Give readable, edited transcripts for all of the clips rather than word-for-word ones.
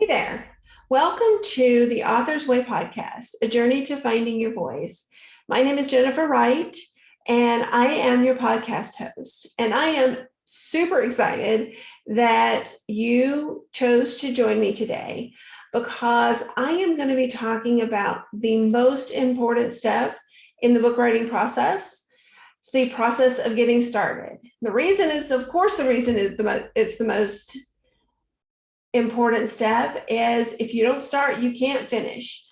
there. Welcome to the Author's Way podcast, a journey to finding your voice. My name is Jennifer Wright, and I am your podcast host. And I am super excited that you chose to join me today because I am going to be talking about the most important step in the book writing process. It's the process of getting started. The reason is it's the most important step is if you don't start, you can't finish.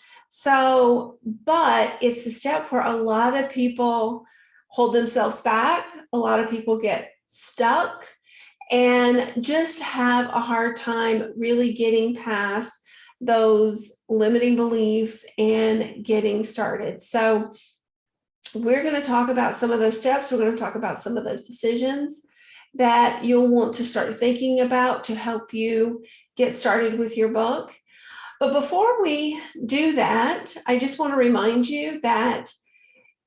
But it's the step where a lot of people hold themselves back. A lot of people get stuck and just have a hard time really getting past those limiting beliefs and getting started. So we're going to talk about some of those steps. We're going to talk about some of those decisions that you'll want to start thinking about to help you get started with your book. But before we do that, I just want to remind you that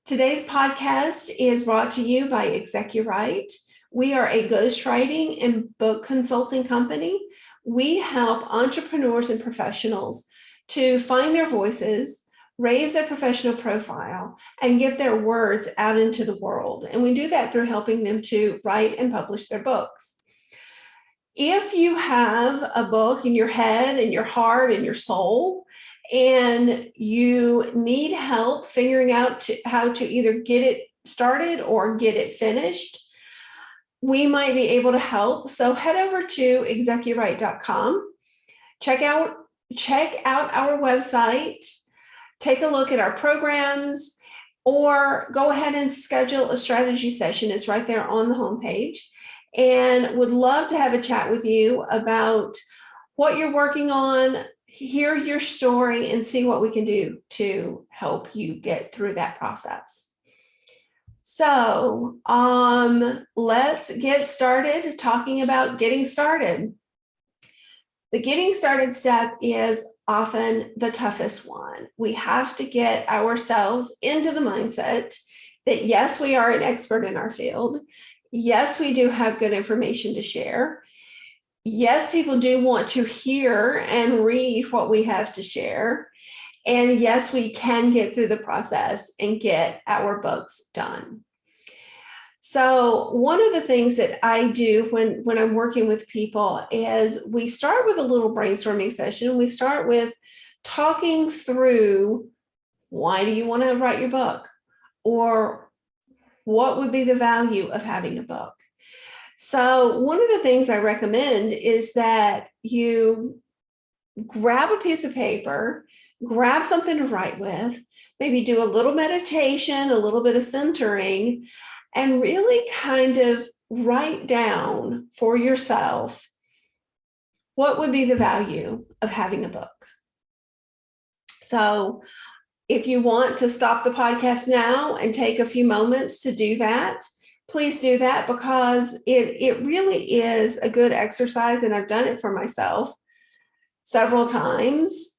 today's podcast is brought to you by ExecuWrite. We are a ghostwriting and book consulting company. We help entrepreneurs and professionals to find their voices, raise their professional profile, and get their words out into the world. And we do that through helping them to write and publish their books. If you have a book in your head and your heart and your soul, and you need help figuring out how to either get it started or get it finished, we might be able to help. So head over to execuwrite.com, check out our website, take a look at our programs, or go ahead and schedule a strategy session. It's right there on the homepage, and would love to have a chat with you about what you're working on, hear your story, and see what we can do to help you get through that process. So let's get started talking about getting started. The getting started step is often the toughest one. We have to get ourselves into the mindset that yes, we are an expert in our field. Yes, we do have good information to share. Yes, people do want to hear and read what we have to share. And yes, we can get through the process and get our books done. So one of the things that I do when I'm working with people is we start with a little brainstorming session. We start with talking through, why do you want to write your book? Or what would be the value of having a book? So one of the things I recommend is that you grab a piece of paper, grab something to write with, maybe do a little meditation, a little bit of centering, and really kind of write down for yourself what would be the value of having a book. So if you want to stop the podcast now and take a few moments to do that, please do that, because it really is a good exercise, and I've done it for myself several times,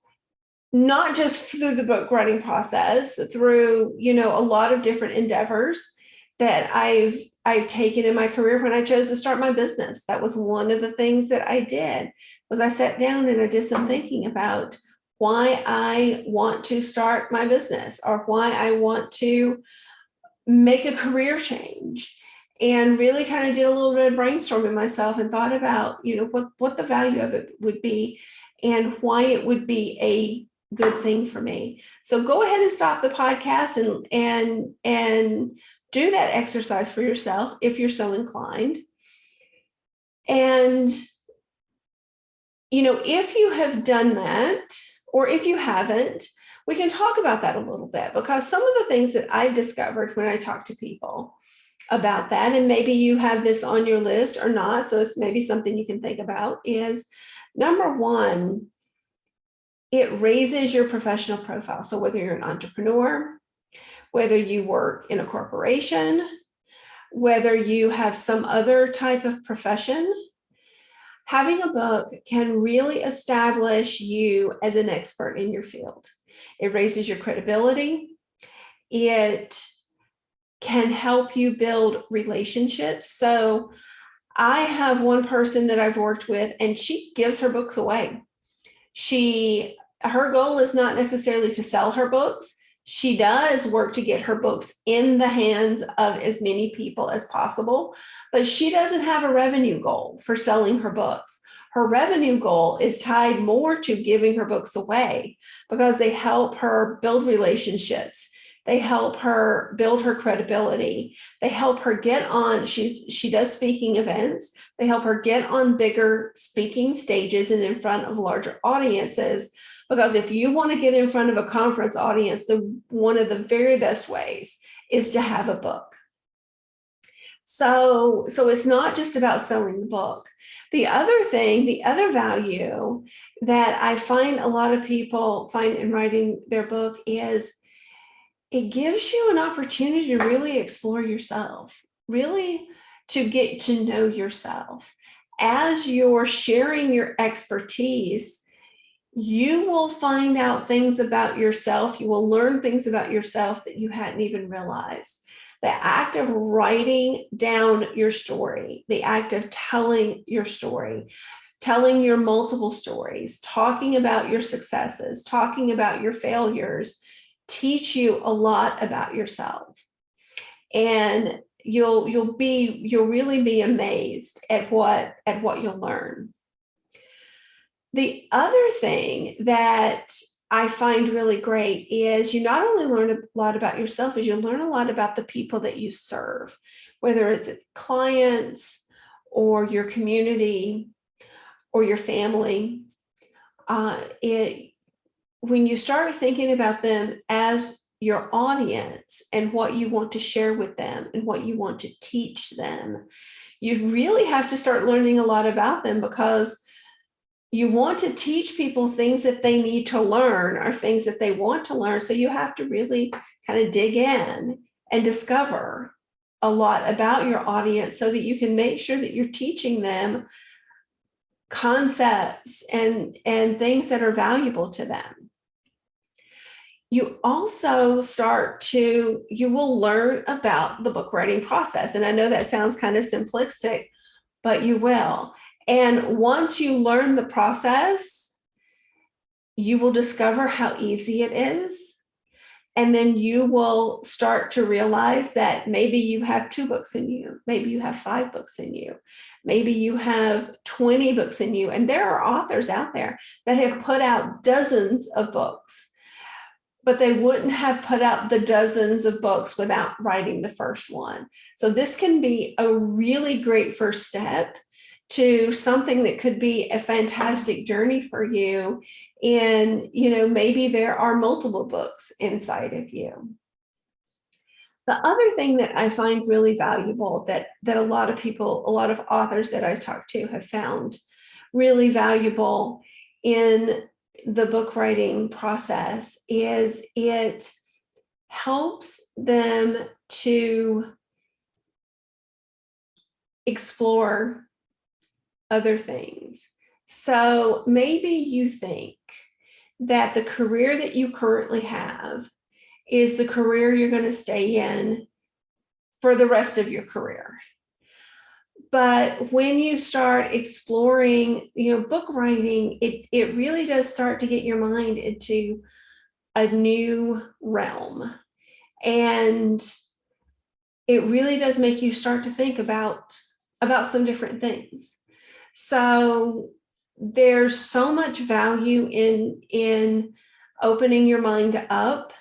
not just through the book writing process, through a lot of different endeavors that I've taken in my career. When I chose to start my business, that was one of the things that I did, was I sat down and I did some thinking about why I want to start my business, or why I want to make a career change, and really kind of did a little bit of brainstorming myself and thought about, what the value of it would be and why it would be a good thing for me. So go ahead and stop the podcast and do that exercise for yourself if you're so inclined. And, if you have done that, or if you haven't, we can talk about that a little bit, because some of the things that I've discovered when I talk to people about that, and maybe you have this on your list or not, so it's maybe something you can think about, is number one, it raises your professional profile. So whether you're an entrepreneur, whether you work in a corporation, whether you have some other type of profession, having a book can really establish you as an expert in your field. It raises your credibility. It can help you build relationships. So I have one person that I've worked with, and she gives her books away. Her goal is not necessarily to sell her books. She does work to get her books in the hands of as many people as possible, but she doesn't have a revenue goal for selling her books. Her revenue goal is tied more to giving her books away because they help her build relationships. They help her build her credibility. They help her get on, she does speaking events. They help her get on bigger speaking stages and in front of larger audiences. Because if you want to get in front of a conference audience, one of the very best ways is to have a book. So it's not just about selling the book. The other value that I find a lot of people find in writing their book is it gives you an opportunity to really explore yourself, really to get to know yourself. As you're sharing your expertise, you will find out things about yourself. You will learn things about yourself that you hadn't even realized. The act of writing down your story, the act of telling your story, telling your multiple stories, talking about your successes, talking about your failures, teach you a lot about yourself. And you'll really be amazed at what you'll learn. The other thing that I find really great is you not only learn a lot about yourself, is you learn a lot about the people that you serve, whether it's clients or your community or your family. When you start thinking about them as your audience and what you want to share with them and what you want to teach them, you really have to start learning a lot about them, because you want to teach people things that they need to learn or things that they want to learn. So you have to really kind of dig in and discover a lot about your audience so that you can make sure that you're teaching them concepts and things that are valuable to them. You also you will learn about the book writing process. And I know that sounds kind of simplistic, but you will. And once you learn the process, you will discover how easy it is. And then you will start to realize that maybe you have 2 books in you. Maybe you have 5 books in you. Maybe you have 20 books in you. And there are authors out there that have put out dozens of books, but they wouldn't have put out the dozens of books without writing the first one. So this can be a really great first step to something that could be a fantastic journey for you. And, maybe there are multiple books inside of you. The other thing that I find really valuable that a lot of authors that I talk to have found really valuable in the book writing process is it helps them to explore other things. So maybe you think that the career that you currently have is the career you're going to stay in for the rest of your career. But when you start exploring, book writing, it really does start to get your mind into a new realm. And it really does make you start to think about some different things. So there's so much value in opening your mind up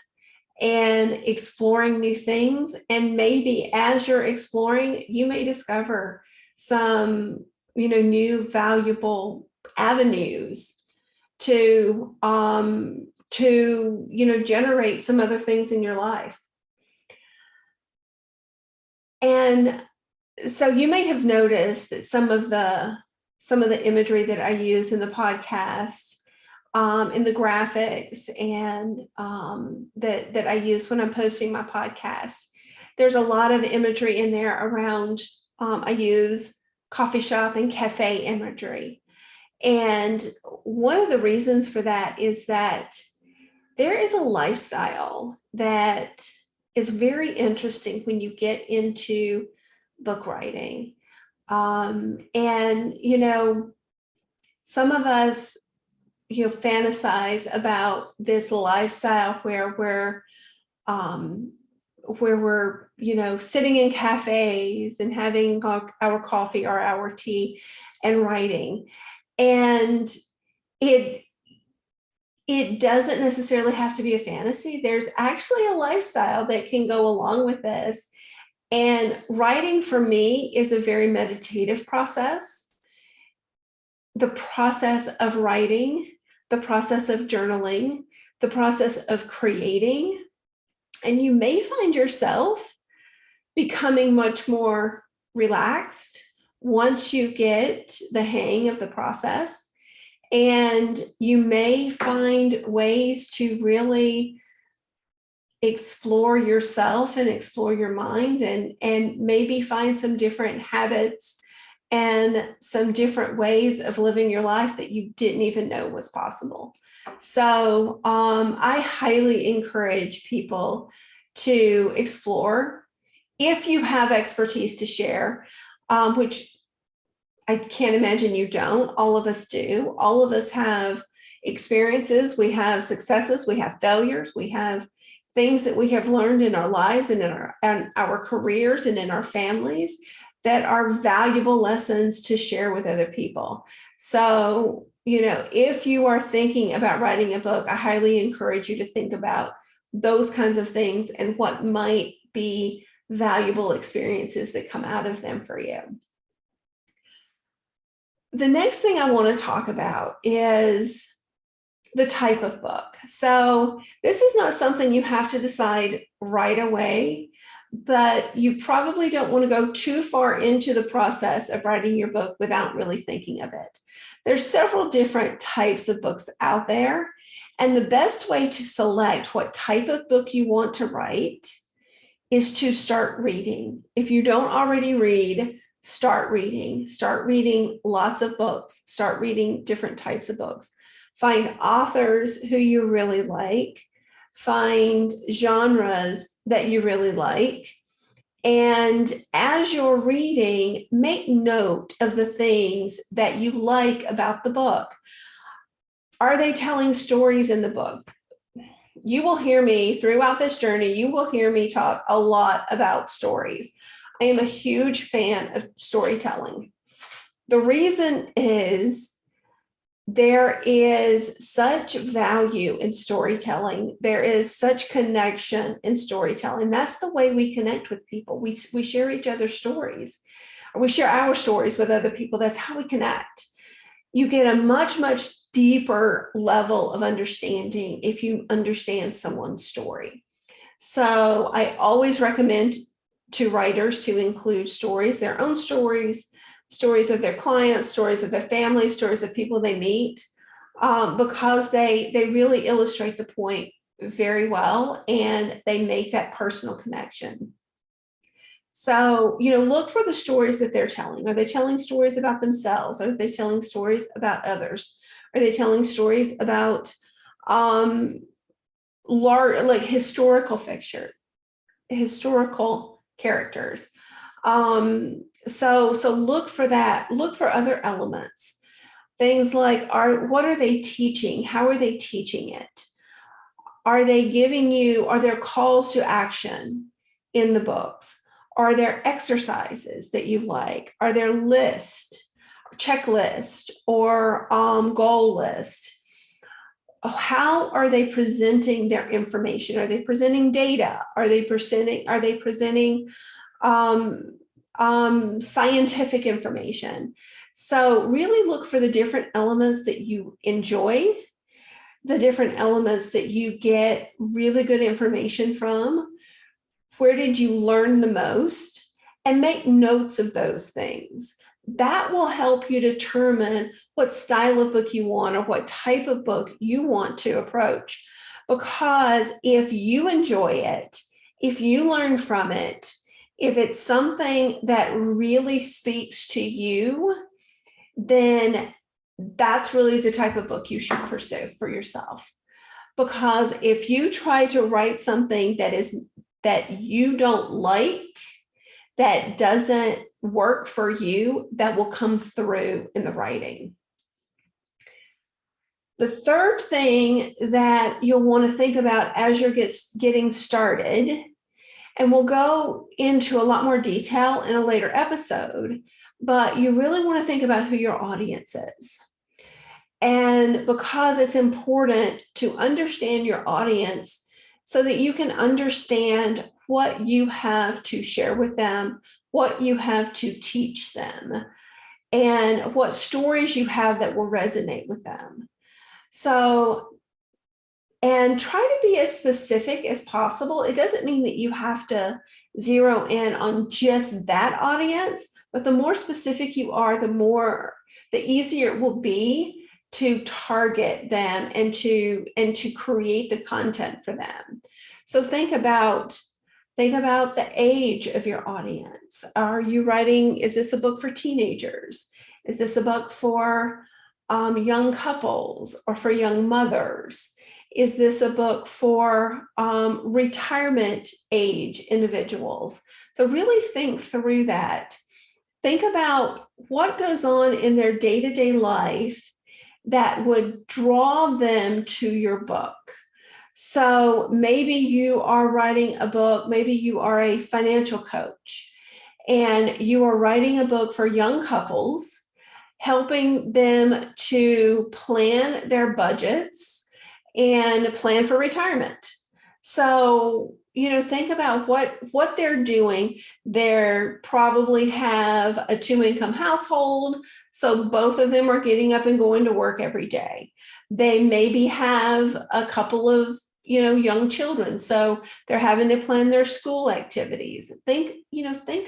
and exploring new things. And maybe as you're exploring, you may discover some, new valuable avenues to generate some other things in your life. And so you may have noticed that some of the imagery that I use in the podcast, in the graphics, and that I use when I'm posting my podcast, there's a lot of imagery in there around. I use coffee shop and cafe imagery. And one of the reasons for that is that there is a lifestyle that is very interesting when you get into book writing. And, some of us fantasize about this lifestyle where we're sitting in cafes and having our coffee or our tea and writing. And it doesn't necessarily have to be a fantasy. There's actually a lifestyle that can go along with this. And writing for me is a very meditative process. The process of writing, the process of journaling, the process of creating. And you may find yourself becoming much more relaxed once you get the hang of the process. And you may find ways to really explore yourself and explore your mind, and maybe find some different habits and some different ways of living your life that you didn't even know was possible. So I highly encourage people to explore. If you have expertise to share, which I can't imagine you don't, all of us do. All of us have experiences, we have successes, we have failures, we have things that we have learned in our lives and in our careers and in our families that are valuable lessons to share with other people. So, if you are thinking about writing a book, I highly encourage you to think about those kinds of things and what might be valuable experiences that come out of them for you. The next thing I want to talk about is the type of book. So this is not something you have to decide right away, but you probably don't want to go too far into the process of writing your book without really thinking of it. There's several different types of books out there, and the best way to select what type of book you want to write is to start reading. If you don't already read, start reading. Start reading lots of books. Start reading different types of books. Find authors who you really like. Find genres that you really like. And as you're reading, make note of the things that you like about the book. Are they telling stories in the book? You will hear me throughout this journey, you will hear me talk a lot about stories. I am a huge fan of storytelling. The reason is there is such value in storytelling. There is such connection in storytelling. That's the way we connect with people. We share each other's stories. Or we share our stories with other people. That's how we connect. You get a much, much deeper level of understanding if you understand someone's story. So I always recommend to writers to include stories, their own stories, stories of their clients, stories of their family, stories of people they meet, because they really illustrate the point very well and they make that personal connection. So, look for the stories that they're telling. Are they telling stories about themselves? Are they telling stories about others? Are they telling stories about like historical fiction, historical characters? So look for that. Look for other elements. Things like, what are they teaching? How are they teaching it? Are there calls to action in the books? Are there exercises that you like? Are there checklist, or goal list? How are they presenting their information? Are they presenting data? Are they presenting scientific information? So really look for the different elements that you enjoy, the different elements that you get really good information from. Where did you learn the most? And make notes of those things. That will help you determine what style of book you want or what type of book you want to approach. Because if you enjoy it, if you learn from it, if it's something that really speaks to you, then that's really the type of book you should pursue for yourself. Because if you try to write something that you don't like, that doesn't work for you, that will come through in the writing. The third thing that you'll want to think about as you're getting started, and we'll go into a lot more detail in a later episode, but you really want to think about who your audience is. And because it's important to understand your audience so that you can understand what you have to share with them, what you have to teach them, and what stories you have that will resonate with them. So, and try to be as specific as possible. It doesn't mean that you have to zero in on just that audience, but the more specific you are, the easier it will be to target them and to create the content for them. So think about the age of your audience. Is this a book for teenagers? Is this a book for young couples or for young mothers? Is this a book for retirement age individuals? So really think through that. Think about what goes on in their day-to-day life that would draw them to your book. So maybe you are writing a book, maybe you are a financial coach, and you are writing a book for young couples, helping them to plan their budgets and plan for retirement. So, think about what they're doing. They probably have a 2-income household, so both of them are getting up and going to work every day. They maybe have a couple of young children, so they're having to plan their school activities. Think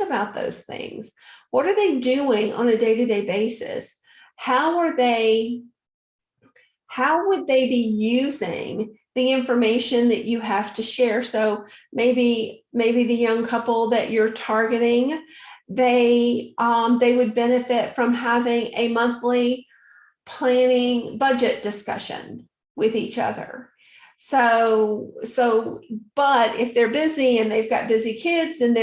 about those things. What are they doing on a day-to-day basis? How would they be using the information that you have to share? So maybe the young couple that you're targeting, they would benefit from having a monthly planning budget discussion with each other. So, but if they're busy and they've got busy kids and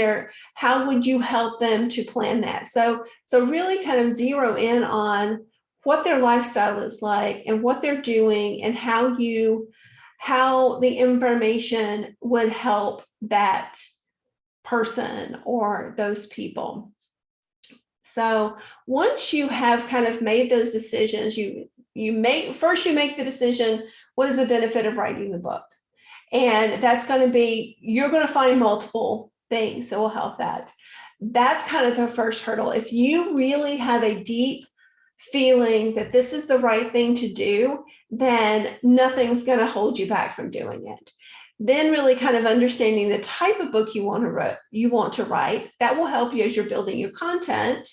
how would you help them to plan that? So really kind of zero in on what their lifestyle is like and what they're doing and how the information would help that person or those people. So once you have kind of made those decisions, you make the decision, what is the benefit of writing the book? And that's going to be, you're going to find multiple things that will help that. That's kind of the first hurdle. If you really have a deep feeling that this is the right thing to do, then nothing's going to hold you back from doing it. Then really kind of understanding the type of book you want to write, that will help you as you're building your content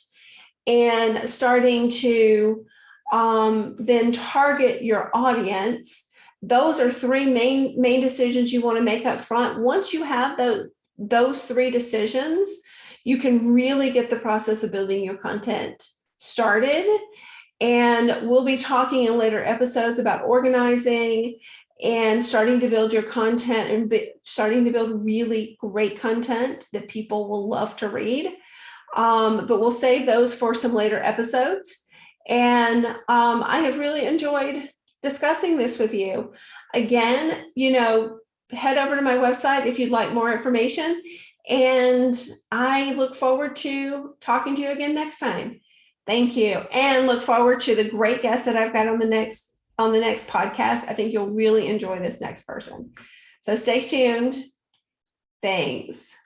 and starting to then target your audience. Those are 3 main decisions you want to make up front. Once you have those 3 decisions, you can really get the process of building your content started. And we'll be talking in later episodes about organizing and starting to build your content and starting to build really great content that people will love to read. But we'll save those for some later episodes. And I have really enjoyed discussing this with you. Again, head over to my website if you'd like more information. And I look forward to talking to you again next time. Thank you. And look forward to the great guests that I've got on the next podcast. I think you'll really enjoy this next person. So stay tuned. Thanks.